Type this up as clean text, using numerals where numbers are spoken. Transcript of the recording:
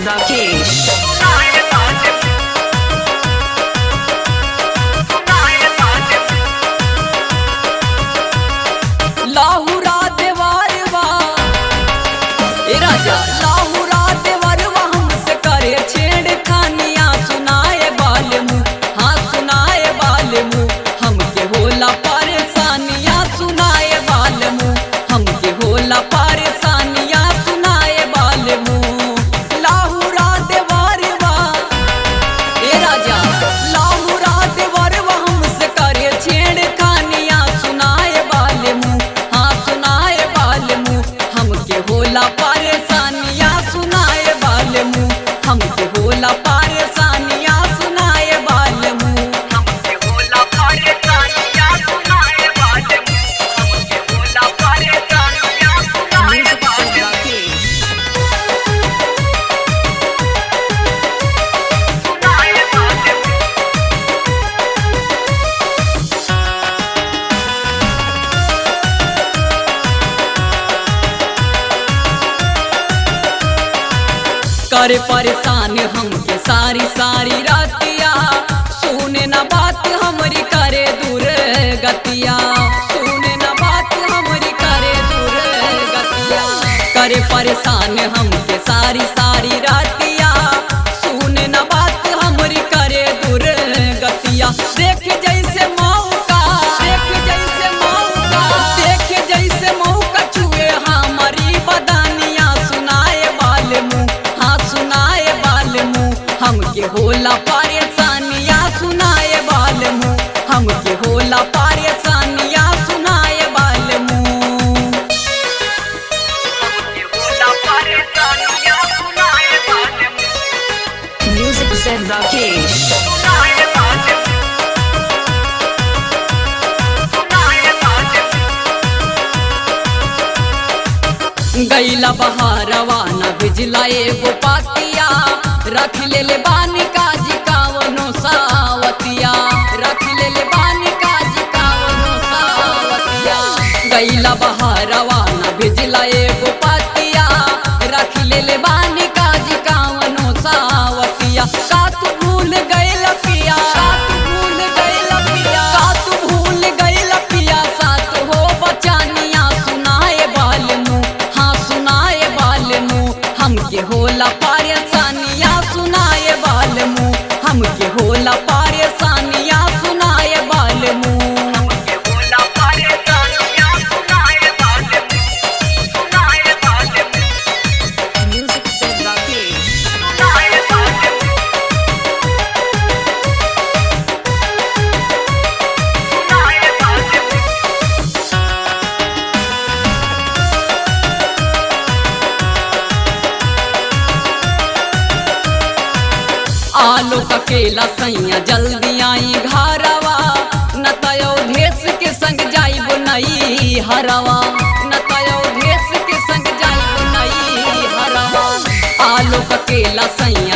said Rakesh. लाहुरा देवारवा ए राजा लाहुरा देवारवा हमसे करे छेड़खानियां सुनाए बाले मुँह हाँ सुनाए बाले मुँह हमके होला परेशानियां सुनाए बाले मुँह हमके होला परेशानियां सुनाए बाले मुँह लाहुरा देवारवा ए राजा लाहुरा देवारवा हमसे करे छेड़खानियां सुनाए बाले मुँह हमके होला परेशानियां सुनाए बाले मुँह हमके होला परेशानियां सुनाए बाले मुँह हमके होला परेशानियां सुनाए बाले मुँह हमके होला परेशानियां सुनाए बाले करे परेशान हमके सारी सारी रातिया सुने न बात हमरी करे दूर गतिया सुने न बात हमरी करे दूर गतिया करे परेशान हमके सारी सारी रातिया सुने न बात हमरी करे दूर गतिया देख जैसे मौका देख जैसे मौका देख जैसे मौका छुए हमारी बदानिया सुनाए बाले मुँह सुनाए बाले मुँह हमके होला परेशानियां सुनाए बाले मुँह हमके होला परेशानियां सुनाए बाले मुँह हमके होला परेशानियां सुनाए बाले मुँह Music said Rakesh. सुनाए बाले सुनाए बाले गईला बहारवा न भिजला एगो पातिया रख ले बानी काजी कावनो सावतिया रख ले बानी काजी कावनो सावतिया गईला बहारवा न भिजला एगो पातिया रख ले बानी काजी कावनो सावतिया का तू भूल गइल पिया का तू भूल गइल पिया का तू भूल गइल पिया साथ हो बचानिया सुनाए बाले मुँह हाँ सुनाए बाले मुँह हमके होला परेशानियां सुनाए बाले मुँह हमके होला परेशानियां सुनाए बाले मुँह हमके होला परेशानियां सुनाए बाले मुँह सुनाए बाले मुँह Music said Rakesh. सुनाए बाले मुँह सुनाए बाले मुँह आलो ककेला सैया जल्दी आई घरवा न तयो भेस के संग जाइब नई हरवा न तयो भेस के संग जाइब नई हरवा आलो ककेला सैया